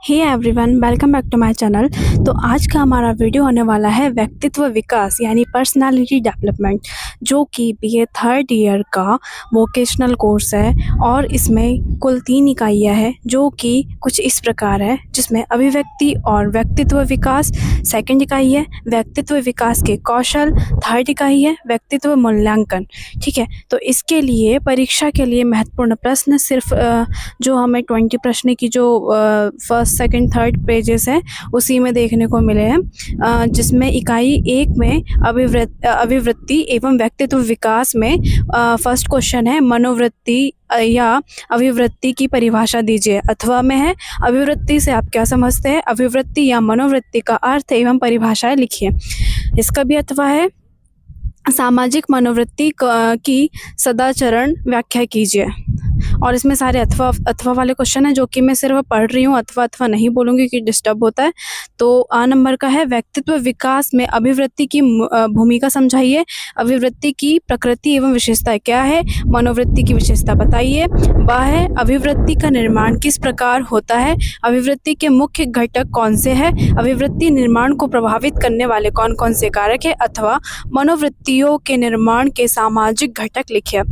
Hey everyone, welcome back to my channel. तो आज का हमारा वीडियो होने वाला है व्यक्तित्व विकास यानी पर्सनालिटी डेवलपमेंट, जो कि बीए थर्ड ईयर का वोकेशनल कोर्स है। और इसमें कुल 3 इकाइयाँ हैं जो कि कुछ इस प्रकार है, जिसमें अभिव्यक्ति और व्यक्तित्व विकास सेकंड इकाई है, व्यक्तित्व विकास के कौशल थर्ड इकाई है, व्यक्तित्व मूल्यांकन। ठीक है, तो इसके लिए परीक्षा के लिए महत्वपूर्ण प्रश्न सिर्फ जो हमें 20 प्रश्न की जो फर्स्ट सेकंड थर्ड पेजेस हैं उसी में देखने को मिले हैं, जिसमें इकाई 1 में अभिवृत्ति एवं व्यक्तित्व विकास में फर्स्ट क्वेश्चन है मनोवृत्ति या अभिवृत्ति की परिभाषा दीजिए। अथवा में है अभिवृत्ति से आप क्या समझते हैं, अभिवृत्ति या मनोवृत्ति का अर्थ एवं परिभाषाएं लिखिए। इसका भी अथवा है सामाजिक मनोवृत्ति की सदाचरण व्याख्या कीजिए। और इसमें सारे अथवा वाले क्वेश्चन हैं जो कि मैं सिर्फ पढ़ रही हूँ, अथवा नहीं बोलूँगी कि डिस्टर्ब होता है। तो आ नंबर का है व्यक्तित्व विकास में अभिवृत्ति की भूमिका समझाइए, अभिवृत्ति की प्रकृति एवं विशेषताएं क्या है, मनोवृत्ति की विशेषता बताइए। बा है अभिवृत्ति का निर्माण किस प्रकार होता है, अभिवृत्ति के मुख्य घटक कौन से हैं, अभिवृत्ति निर्माण को प्रभावित करने वाले कौन कौन से कारक है, अथवा मनोवृत्तियों के निर्माण के सामाजिक घटक लिखिए।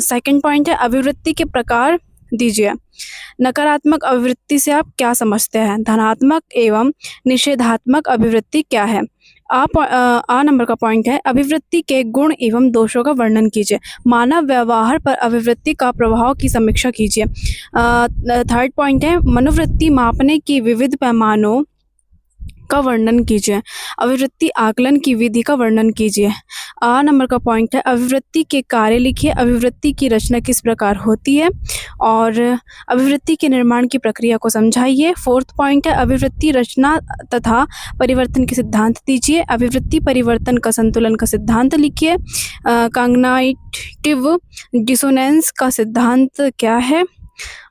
सेकंड पॉइंट है अभिवृत्ति के प्रकार दीजिए। नकारात्मक अभिवृत्ति से आप क्या समझते हैं, धनात्मक एवं निषेधात्मक अभिवृत्ति क्या है। आ नंबर का पॉइंट है अभिवृत्ति के गुण एवं दोषों का वर्णन कीजिए। मानव व्यवहार पर अभिवृत्ति का प्रभाव की समीक्षा कीजिए। थर्ड पॉइंट है मनोवृत्ति मापने की विविध पैमानों का वर्णन कीजिए, अभिवृत्ति आकलन की विधि का वर्णन कीजिए। आ नंबर का पॉइंट है अभिवृत्ति के कार्य लिखिए, अभिवृत्ति की रचना किस प्रकार होती है और अभिवृत्ति के निर्माण की प्रक्रिया को समझाइए। फोर्थ पॉइंट है अभिवृत्ति रचना तथा परिवर्तन के सिद्धांत दीजिए, अभिवृत्ति परिवर्तन का संतुलन का सिद्धांत लिखिए। कॉग्निटिव डिसोनेंस का सिद्धांत क्या है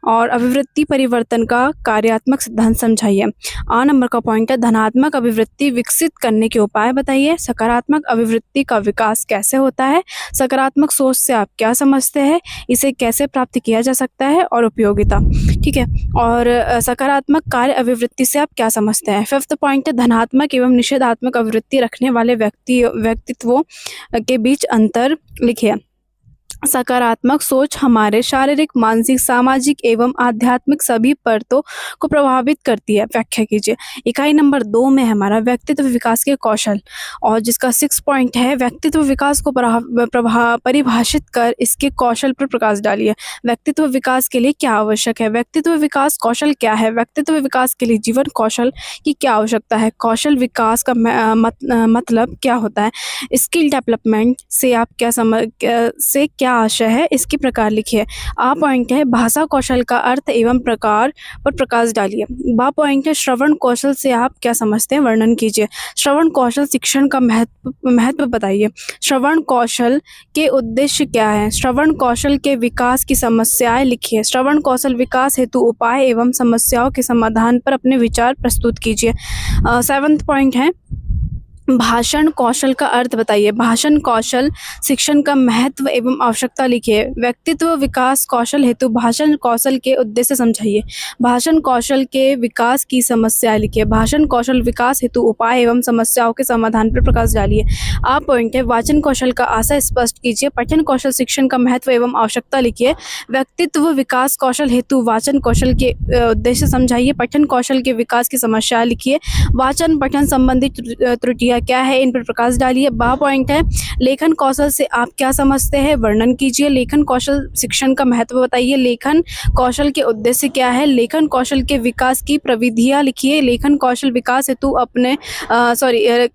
और अभिवृत्ति परिवर्तन का कार्यात्मक सिद्धांत समझाइए। आ नंबर का पॉइंट है धनात्मक अभिवृत्ति विकसित करने के उपाय बताइए, सकारात्मक अभिवृत्ति का विकास कैसे होता है, सकारात्मक सोच से आप क्या समझते हैं, इसे कैसे प्राप्त किया जा सकता है और उपयोगिता। ठीक है, और सकारात्मक कार्य अभिवृत्ति से आप क्या समझते हैं। फिफ्थ पॉइंट है धनात्मक एवं निषेधात्मक अभिवृत्ति रखने वाले व्यक्तित्वों के बीच अंतर लिखिए। सकारात्मक सोच हमारे शारीरिक, मानसिक, सामाजिक एवं आध्यात्मिक सभी परतों को प्रभावित करती है, व्याख्या कीजिए। इकाई नंबर 2 में हमारा व्यक्तित्व विकास के कौशल, और जिसका 6 पॉइंट है व्यक्तित्व विकास को परिभाषित कर इसके कौशल पर प्रकाश डालिए। व्यक्तित्व विकास के लिए क्या आवश्यक है, व्यक्तित्व विकास कौशल क्या है, व्यक्तित्व विकास के लिए जीवन कौशल की क्या आवश्यकता है, कौशल विकास का मतलब क्या होता है, स्किल डेवलपमेंट से आप क्या आशय है, इसके प्रकार लिखिए। आ पॉइंट है भाषा कौशल का अर्थ एवं प्रकार पर प्रकाश डालिए। बा पॉइंट है श्रवण कौशल से आप क्या समझते हैं, वर्णन कीजिए। श्रवण कौशल शिक्षण का महत्व बताइए। श्रवण कौशल के उद्देश्य क्या है, श्रवण कौशल के विकास की समस्याएं लिखिए। श्रवण कौशल विकास हेतु उपाय एवं समस्याओं के समाधान पर अपने विचार प्रस्तुत कीजिए। 7th पॉइंट है भाषण कौशल का अर्थ बताइए। भाषण कौशल शिक्षण का महत्व एवं आवश्यकता लिखिए। व्यक्तित्व विकास कौशल हेतु भाषण कौशल के उद्देश्य समझाइए। भाषण कौशल के विकास की समस्या लिखिए। भाषण कौशल विकास हेतु उपाय एवं समस्याओं के समाधान पर प्रकाश डालिए। आ पॉइंट है वाचन कौशल का आशय स्पष्ट कीजिए। पठन कौशल शिक्षण का महत्व एवं आवश्यकता लिखिए। व्यक्तित्व विकास कौशल हेतु वाचन कौशल के उद्देश्य समझाइए। पठन कौशल के विकास की समस्या लिखिए। वाचन पठन संबंधित त्रुटियां क्या है, इन पर प्रकाश डालिए। बा पॉइंट है लेखन कौशल से आप क्या समझते हैं, वर्णन कीजिए। लेखन कौशल शिक्षण का महत्व बताइए। लेखन कौशल के उद्देश्य क्या है, लेखन कौशल के विकास की प्रविधियां लिखिए। लेखन कौशल विकास हेतु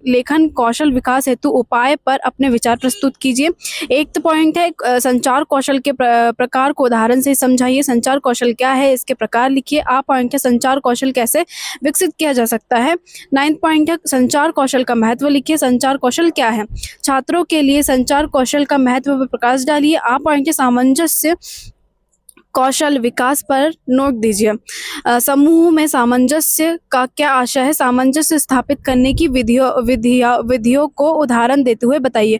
लेखन कौशल विकास हेतु उपाय पर अपने विचार प्रस्तुत कीजिए। एक पॉइंट है संचार कौशल के प्रकार को उदाहरण से समझाइए। संचार कौशल क्या है, इसके प्रकार लिखिए। आ पॉइंट है संचार कौशल कैसे विकसित किया जा सकता है। 9th पॉइंट है संचार कौशल का महत्व लिखिए। संचार कौशल क्या है, छात्रों के लिए संचार कौशल का महत्व पर प्रकाश डालिए। आ पॉइंट है सामंजस्य कौशल विकास पर नोट दीजिए। समूह में सामंजस्य का क्या आशय है? सामंजस्य स्थापित करने की विधियों को उदाहरण देते हुए बताइए।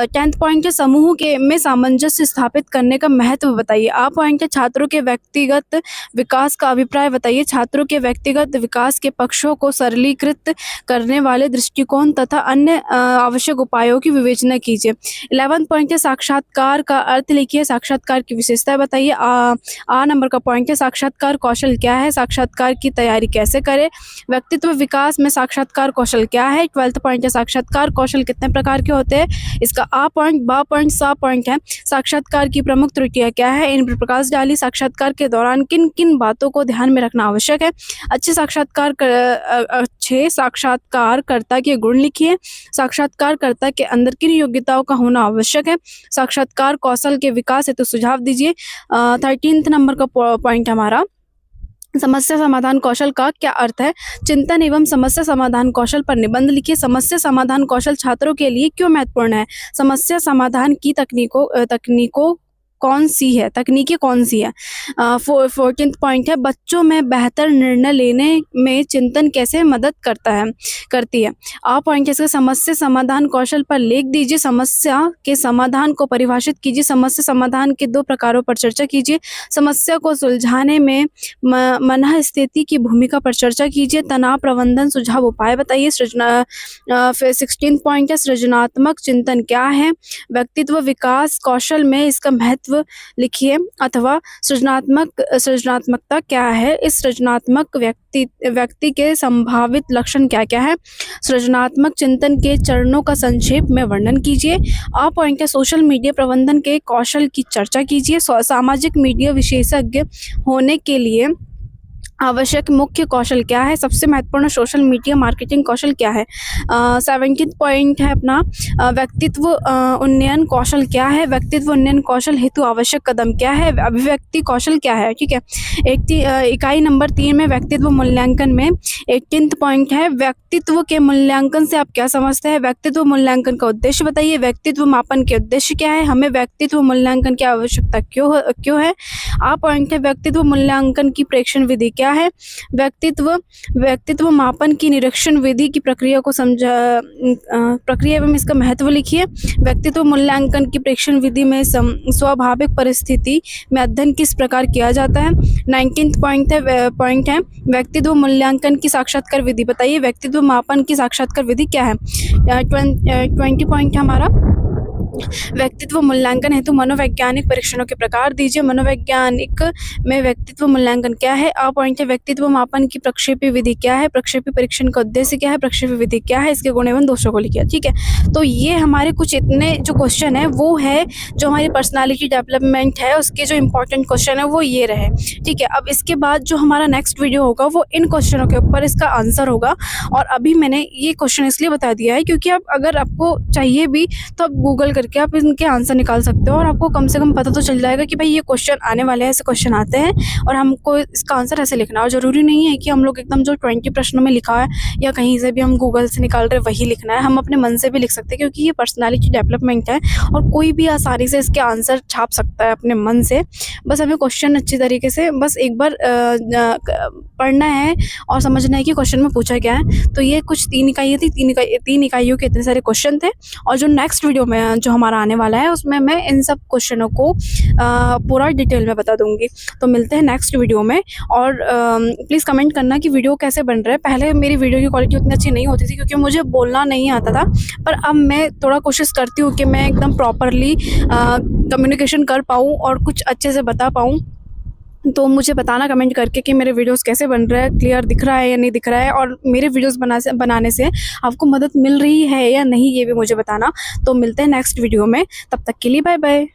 10th पॉइंट है समूह के में सामंजस्य स्थापित करने का महत्व बताइए। पॉइंट है छात्रों के व्यक्तिगत विकास का अभिप्राय बताइए। छात्रों के व्यक्तिगत विकास के पक्षों को सरलीकृत करने वाले दृष्टिकोण तथा अन्य आवश्यक उपायों की विवेचना कीजिए। 11th पॉइंट है साक्षात्कार का अर्थ लिखिए। साक्षात्कार की विशेषता बताइए। नंबर का पॉइंट है साक्षात्कार कौशल क्या है? साक्षात्कार की तैयारी कैसे करें? व्यक्तित्व विकास में साक्षात्कार कौशल क्या है? 12th पॉइंट है साक्षात्कार कौशल कितने प्रकार के होते हैं? इसका पॉइंट, पॉइंट, पॉइंट है साक्षात्कार की प्रमुख त्रुटियां क्या है? इन पर प्रकाश डालिए। साक्षात्कार के दौरान किन किन बातों को ध्यान में रखना आवश्यक है? अच्छे साक्षात्कारकर्ता के गुण लिखिए। साक्षात्कारकर्ता के अंदर किन योग्यताओं का होना आवश्यक है? साक्षात्कार कौशल के विकास हेतु सुझाव दीजिए। 13th नंबर का पॉइंट हमारा समस्या समाधान कौशल का क्या अर्थ है? चिंतन एवं समस्या समाधान कौशल पर निबंध लिखिए। समस्या समाधान कौशल छात्रों के लिए क्यों महत्वपूर्ण है? समस्या समाधान की तकनीकों कौन सी है? तकनीकी कौन सी है? 14th पॉइंट है बच्चों में बेहतर निर्णय लेने में चिंतन कैसे मदद करती है। पॉइंट है इसका समस्या समाधान कौशल पर लेख दीजिए। समस्या के समाधान को परिभाषित कीजिए। समस्या समाधान के 2 प्रकारों पर चर्चा कीजिए। समस्या को सुलझाने में मनः स्थिति की भूमिका पर चर्चा कीजिए। तनाव प्रबंधन सुझाव उपाय बताइए। 16th पॉइंट है सृजनात्मक चिंतन क्या है? व्यक्तित्व विकास कौशल में इसका महत्व लिखिए अथवा सृजनात्मकता क्या है? इस सृजनात्मक व्यक्ति के संभावित लक्षण क्या क्या है? सृजनात्मक चिंतन के चरणों का संक्षेप में वर्णन कीजिए। पॉइंट है सोशल मीडिया प्रबंधन के कौशल की चर्चा कीजिए। सामाजिक मीडिया विशेषज्ञ होने के लिए आवश्यक मुख्य कौशल क्या है? सबसे महत्वपूर्ण सोशल मीडिया मार्केटिंग कौशल क्या है? 17th पॉइंट है अपना व्यक्तित्व उन्नयन कौशल क्या है? व्यक्तित्व उन्नयन कौशल हेतु आवश्यक कदम क्या है? अभिव्यक्ति कौशल क्या है? ठीक है। इकाई नंबर 3 में व्यक्तित्व मूल्यांकन में 18th पॉइंट है व्यक्तित्व के मूल्यांकन से आप क्या समझते हैं? व्यक्तित्व मूल्यांकन का उद्देश्य बताइए। व्यक्तित्व मापन के उद्देश्य क्या है? हमें व्यक्तित्व मूल्यांकन की आवश्यकता क्यों है? पॉइंट है व्यक्तित्व मूल्यांकन की प्रेक्षण विधि क्या है? व्यक्तित्व मापन की निरीक्षण विधि की प्रक्रिया एवं इसका महत्व लिखिए। व्यक्तित्व मूल्यांकन की प्रेक्षण विधि में स्वाभाविक परिस्थिति में अध्ययन किस प्रकार किया जाता है? 19th पॉइंट है व्यक्तित्व मूल्यांकन की साक्षात्कार विधि बताइए। व्यक्तित्व मापन की साक्षात्कार विधि क्या है? 20 पॉइंट हमारा व्यक्तित्व मूल्यांकन हेतु मनोवैज्ञानिक परीक्षणों के प्रकार दीजिए। मनोवैज्ञानिक में व्यक्तित्व मूल्यांकन क्या है? पॉइंट है व्यक्तित्व मापन की प्रक्षेपी विधि क्या है? प्रक्षेपी परीक्षण का उद्देश्य क्या है? प्रक्षेपी विधि क्या है? इसके गुण एवं दोषों को लिखिए। ठीक है, तो ये हमारे कुछ इतने जो क्वेश्चन है वो है जो हमारी पर्सनालिटी डेवलपमेंट है उसके जो इंपॉर्टेंट क्वेश्चन है वो ये रहे। ठीक है, अब इसके बाद जो हमारा नेक्स्ट वीडियो होगा वो इन क्वेश्चनों के ऊपर इसका आंसर होगा। और अभी मैंने ये क्वेश्चन इसलिए बता दिया है क्योंकि आप अगर आपको चाहिए भी तो आप गूगल करके आप इनके आंसर निकाल सकते हो और आपको कम से कम पता तो चल जाएगा कि भाई ये क्वेश्चन आने वाले हैं, ऐसे क्वेश्चन आते हैं और हमको इसका आंसर ऐसे लिखना है। और ज़रूरी नहीं है कि हम लोग एकदम जो 20 प्रश्नों में लिखा है या कहीं से भी हम गूगल से निकाल रहे वही लिखना है। हम अपने मन से भी लिख सकते हैं क्योंकि ये पर्सनालिटी डेवलपमेंट है और कोई भी आसानी से इसके आंसर छाप सकता है अपने मन से। बस हमें क्वेश्चन अच्छी तरीके से बस एक बार पढ़ना है और समझना है कि क्वेश्चन में पूछा क्या है। तो ये कुछ 3 इकाइयाँ थी, 3 इकाइयों के इतने सारे क्वेश्चन थे। और जो नेक्स्ट वीडियो में जो हमारा आने वाला है उसमें मैं इन सब क्वेश्चनों को पूरा डिटेल में बता दूंगी। तो मिलते हैं नेक्स्ट वीडियो में। और प्लीज़ कमेंट करना कि वीडियो कैसे बन रहा है। पहले मेरी वीडियो की क्वालिटी उतनी अच्छी नहीं होती थी क्योंकि मुझे बोलना नहीं आता था, पर अब मैं थोड़ा कोशिश करती हूँ कि मैं एकदम प्रॉपरली कम्युनिकेशन कर पाऊँ और कुछ अच्छे से बता पाऊँ। तो मुझे बताना कमेंट करके कि मेरे वीडियोस कैसे बन रहे हैं, क्लियर दिख रहा है या नहीं दिख रहा है, और मेरे वीडियोस बनाने से आपको मदद मिल रही है या नहीं ये भी मुझे बताना। तो मिलते हैं नेक्स्ट वीडियो में, तब तक के लिए बाय बाय।